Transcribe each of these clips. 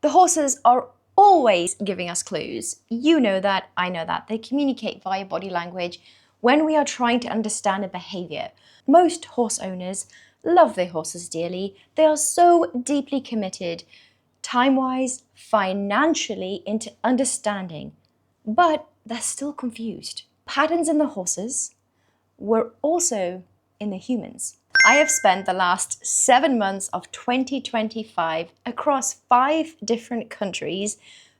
The horses are always giving us clues. You know that, I know that. They communicate via body language when we are trying to understand a behavior. Most horse owners love their horses dearly. They are so deeply committed, time-wise, financially, into understanding. But they're still confused. Patterns in the horses were also in the humans. I have spent the last 7 months of 2025 across 5 different countries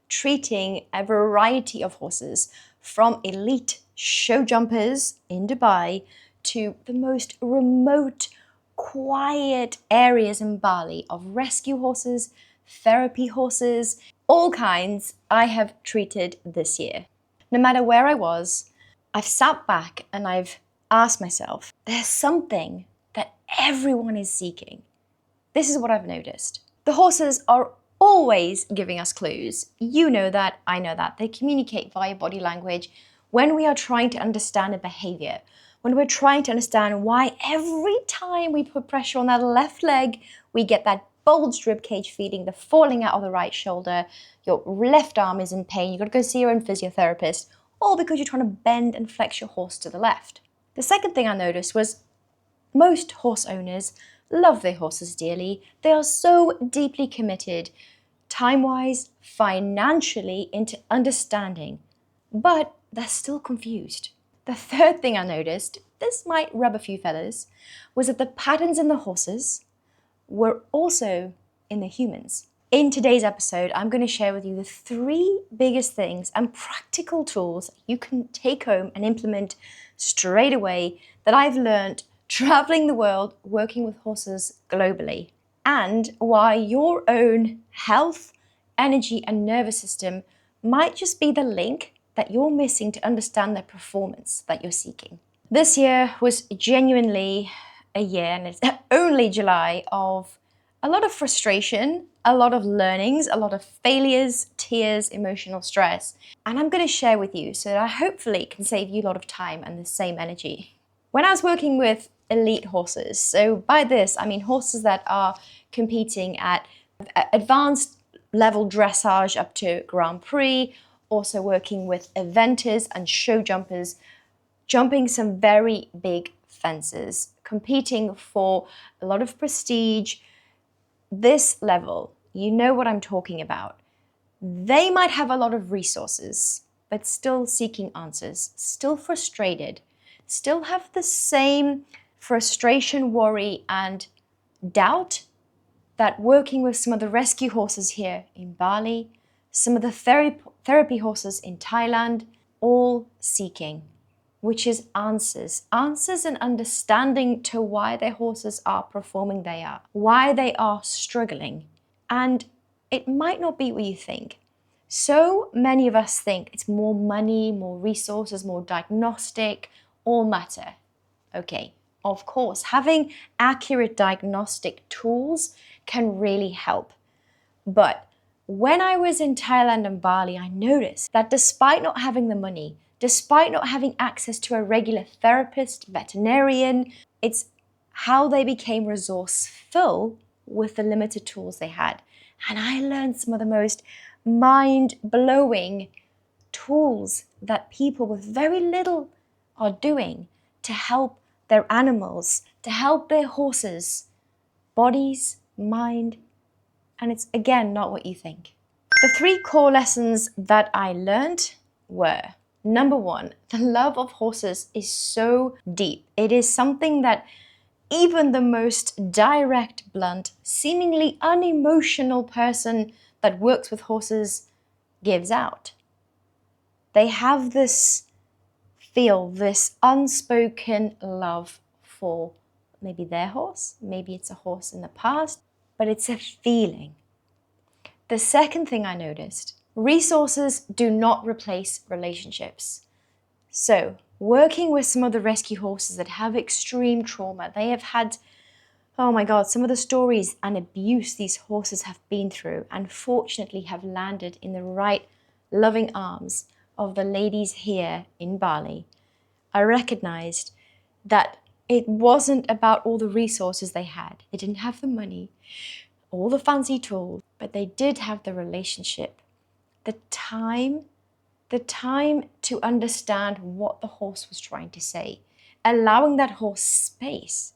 treating a variety of horses, from elite show jumpers in Dubai to the most remote, quiet areas in Bali of rescue horses, therapy horses, all kinds I have treated this year. No matter where I was, I've sat back and I've asked myself, there's something that everyone is seeking. This is what I've noticed. The horses are always giving us clues. You know that, I know that. They communicate via body language when we are trying to understand a behavior, when we're trying to understand why every time we put pressure on that left leg, we get that bulged rib cage feeling, the falling out of the right shoulder, your left arm is in pain, you've got to go see your own physiotherapist, all because you're trying to bend and flex your horse to the left. The second thing I noticed was most horse owners love their horses dearly. They are so deeply committed, time-wise, financially, into understanding, but they're still confused. The third thing I noticed, this might rub a few feathers, was that the patterns in the horses were also in the humans. In today's episode, I'm going to share with you the 3 biggest things and practical tools you can take home and implement straight away that I've learned traveling the world, working with horses globally, and why your own health, energy, and nervous system might just be the link that you're missing to understand the performance that you're seeking. This year was genuinely a year, and it's only July, of a lot of frustration, a lot of learnings, a lot of failures, tears, emotional stress. And I'm going to share with you so that I hopefully can save you a lot of time and the same energy. When I was working with elite horses, so by this I mean horses that are competing at advanced level dressage up to Grand Prix, also working with eventers and show jumpers, jumping some very big fences, competing for a lot of prestige. This level, you know what I'm talking about. They might have a lot of resources, but still seeking answers, still frustrated, still have the same frustration, worry, and doubt that working with some of the rescue horses here in Bali, some of the therapy horses in Thailand, all seeking, which is answers and understanding to why their horses are performing they are, why they are struggling. And it might not be what you think. So many of us think it's more money, more resources, more diagnostic, all matter. Okay, of course, having accurate diagnostic tools can really help. But when I was in Thailand and Bali, I noticed that despite not having the money, despite not having access to a regular therapist, veterinarian, it's how they became resourceful with the limited tools they had. And I learned some of the most mind-blowing tools that people with very little are doing to help their animals, to help their horses, bodies, mind, and it's again not what you think. The 3 core lessons that I learned were: number 1, the love of horses is so deep. It is something that even the most direct, blunt, seemingly unemotional person that works with horses gives out. They have this feel, this unspoken love for maybe their horse, maybe it's a horse in the past, but it's a feeling. The second thing I noticed, resources do not replace relationships. So, working with some of the rescue horses that have extreme trauma, they have had, oh my God, some of the stories and abuse these horses have been through, and fortunately have landed in the right loving arms of the ladies here in Bali. I recognized that it wasn't about all the resources they had. They didn't have the money. all the fancy tools, but they did have the relationship, the time to understand what the horse was trying to say, allowing that horse space.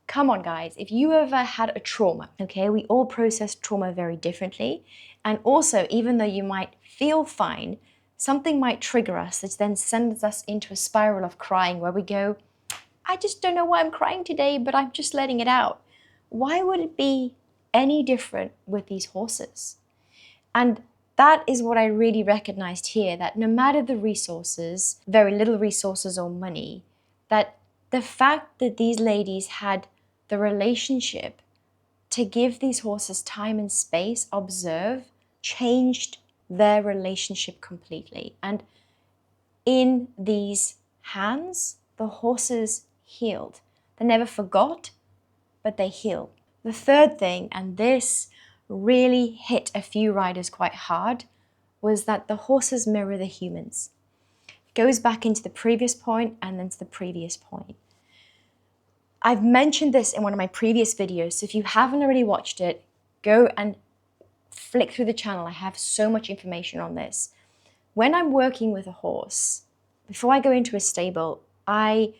Come on, guys, if you ever had a trauma, okay, we all process trauma very differently. And also, even though you might feel fine, something might trigger us, which then sends us into a spiral of crying where we go, I just don't know why I'm crying today, but I'm just letting it out. Why would it be any different with these horses? And that is what I really recognized here, that no matter the resources, very little resources or money, that the fact that these ladies had the relationship to give these horses time and space, observe, changed their relationship completely. And in these hands, the horses healed. They never forgot, but they healed. The third thing, and this really hit a few riders quite hard, was that the horses mirror the humans. It goes back into the previous point and then to the previous point. I've mentioned this in one of my previous videos, so if you haven't already watched it, go and flick through the channel. I have so much information on this. When I'm working with a horse, before I go into a stable, I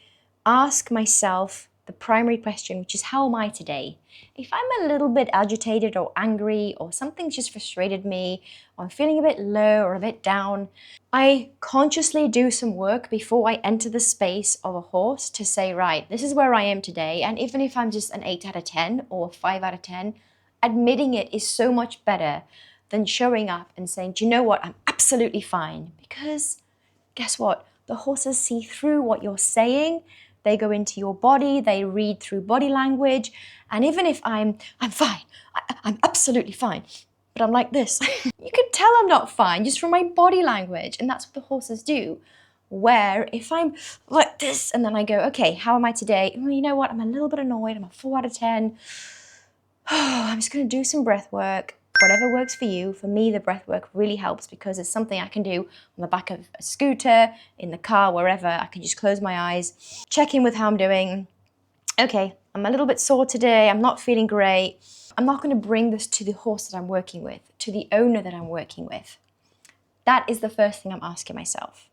ask myself the primary question, which is, how am I today? If I'm a little bit agitated or angry, or something's just frustrated me, or I'm feeling a bit low or a bit down, I consciously do some work before I enter the space of a horse to say, right, this is where I am today. And even if I'm just an 8 out of 10 or 5 out of 10, admitting it is so much better than showing up and saying, do you know what, I'm absolutely fine. Because guess what? The horses see through what you're saying. They go into your body, they read through body language. And even if I'm fine, I'm absolutely fine, but I'm like this, you can tell I'm not fine just from my body language. And that's what the horses do. Where if I'm like this and then I go, okay, how am I today? Well, you know what? I'm a little bit annoyed. I'm a 4 out of 10. I'm just going to do some breath work. Whatever works for you. For me, the breath work really helps because it's something I can do on the back of a scooter, in the car, wherever. I can just close my eyes, check in with how I'm doing. Okay, I'm a little bit sore today. I'm not feeling great. I'm not going to bring this to the horse that I'm working with, to the owner that I'm working with. That is the first thing I'm asking myself.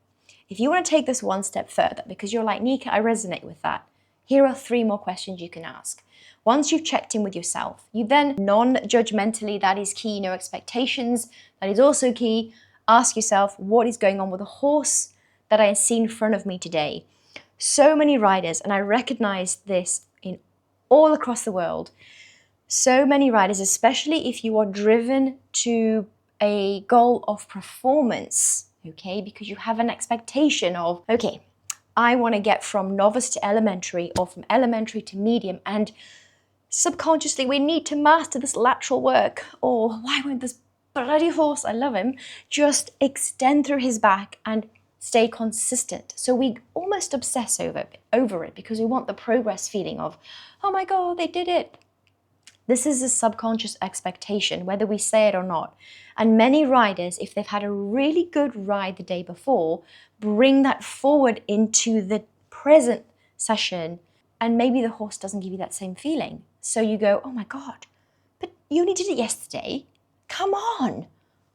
If you want to take this one step further, because you're like, Nika, I resonate with that, here are 3 more questions you can ask. Once you've checked in with yourself, you then non-judgmentally, that is key, no expectations, that is also key, ask yourself, what is going on with the horse that I see in front of me today? So many riders, and I recognize this in all across the world, so many riders, especially if you are driven to a goal of performance, okay, because you have an expectation of, okay, I want to get from novice to elementary or from elementary to medium, and subconsciously we need to master this lateral work, or why won't this bloody horse, I love him, just extend through his back and stay consistent. So we almost obsess over it because we want the progress feeling of, oh my God, they did it. This is a subconscious expectation, whether we say it or not. And many riders, if they've had a really good ride the day before, bring that forward into the present session, and maybe the horse doesn't give you that same feeling. So you go, oh my God, but you only did it yesterday. Come on.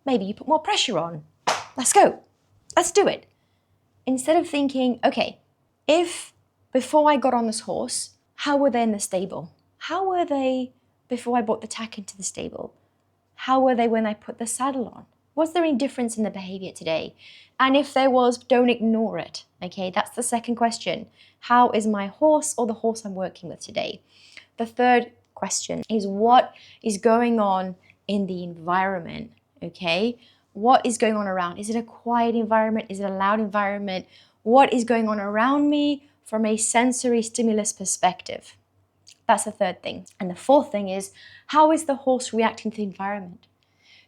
Maybe you put more pressure on. Let's go. Let's do it. Instead of thinking, okay, if before I got on this horse, how were they in the stable? How were they before I brought the tack into the stable? How were they when I put the saddle on? Was there any difference in the behavior today? And if there was, don't ignore it. Okay, that's the second question. How is my horse or the horse I'm working with today? The third question is, what is going on in the environment? Okay, what is going on around? Is it a quiet environment? Is it a loud environment? What is going on around me from a sensory stimulus perspective? That's the third thing. And the fourth thing is, how is the horse reacting to the environment?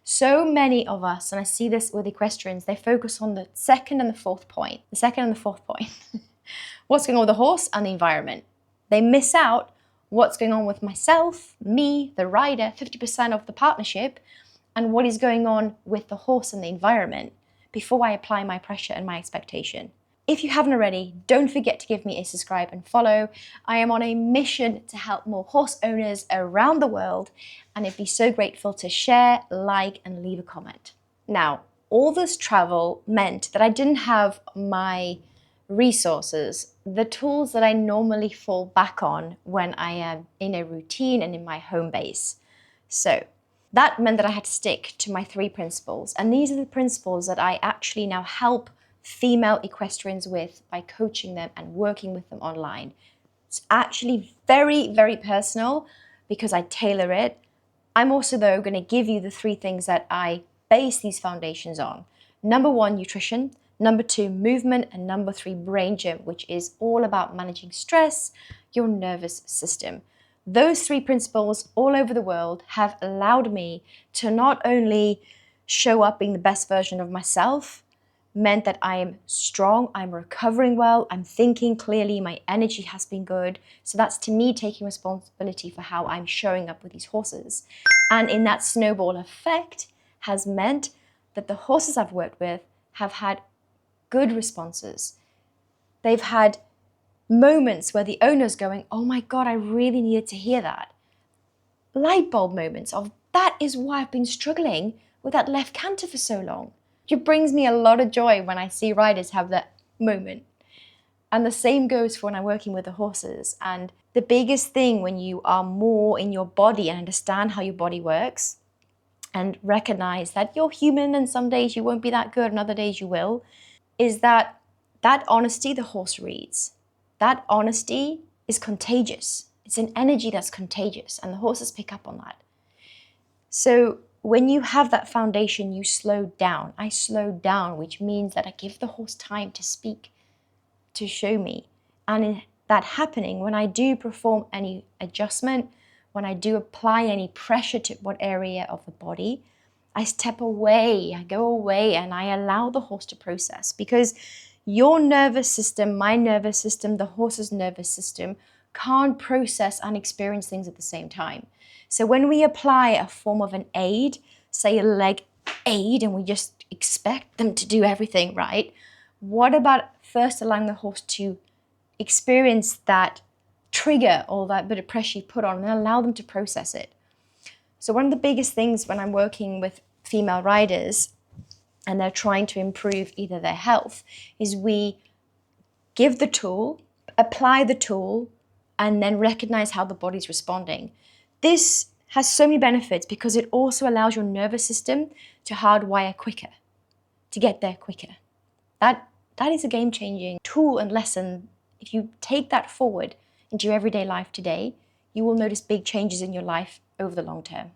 So many of us, and I see this with equestrians, they focus on the second and the fourth point. The second and the fourth point. What's going on with the horse and the environment? They miss out what's going on with myself, me, the rider, 50% of the partnership, and what is going on with the horse and the environment before I apply my pressure and my expectation. If you haven't already, don't forget to give me a subscribe and follow. I am on a mission to help more horse owners around the world, and I'd be so grateful to share, like, and leave a comment. Now, all this travel meant that I didn't have my resources, the tools that I normally fall back on when I am in a routine and in my home base. So that meant that I had to stick to my 3 principles. And these are the principles that I actually now help female equestrians with by coaching them and working with them online. It's actually very, very personal because I tailor it. I'm also, though, going to give you the 3 things that I base these foundations on. Number 1, nutrition. Number 2, movement. And number 3, brain gym, which is all about managing stress, your nervous system. Those 3 principles all over the world have allowed me to not only show up being the best version of myself, meant that I am strong, I'm recovering well, I'm thinking clearly, my energy has been good. So that's to me taking responsibility for how I'm showing up with these horses. And in that snowball effect has meant that the horses I've worked with have had good responses. They've had moments where the owner's going, oh my God, I really needed to hear that. Light bulb moments of, that is why I've been struggling with that left canter for so long. It brings me a lot of joy when I see riders have that moment. And the same goes for when I'm working with the horses. And the biggest thing when you are more in your body and understand how your body works and recognize that you're human and some days you won't be that good and other days you will, is that honesty the horse reads. That honesty is contagious. It's an energy that's contagious and the horses pick up on that. So when you have that foundation, you slow down. I slow down, which means that I give the horse time to speak, to show me. And in that happening, when I do perform any adjustment, when I do apply any pressure to what area of the body, I step away, I go away, and I allow the horse to process. Because your nervous system, my nervous system, the horse's nervous system can't process and experience things at the same time. So when we apply a form of an aid, say a leg aid, and we just expect them to do everything right, what about first allowing the horse to experience that trigger or that bit of pressure you put on and then allow them to process it? So one of the biggest things when I'm working with female riders and they're trying to improve either their health is we give the tool, apply the tool, and then recognize how the body's responding. This has so many benefits because it also allows your nervous system to hardwire quicker, to get there quicker. That is a game-changing tool and lesson. If you take that forward into your everyday life today, you will notice big changes in your life over the long term.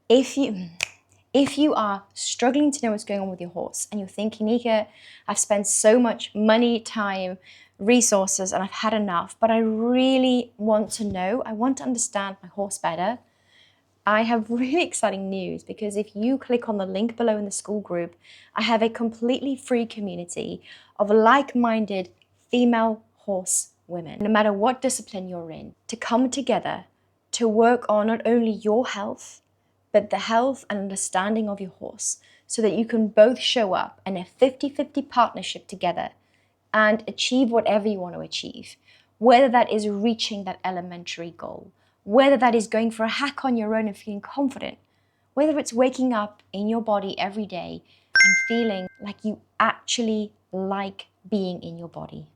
If you are struggling to know what's going on with your horse and you're thinking, Nika, I've spent so much money, time, resources, and I've had enough, but I really want to know, I want to understand my horse better, I have really exciting news, because if you click on the link below in the school group, I have a completely free community of like-minded female horse women, no matter what discipline you're in, to come together to work on not only your health, but the health and understanding of your horse, so that you can both show up in a 50-50 partnership together and achieve whatever you want to achieve, whether that is reaching that elementary goal, whether that is going for a hack on your own and feeling confident, whether it's waking up in your body every day and feeling like you actually like being in your body.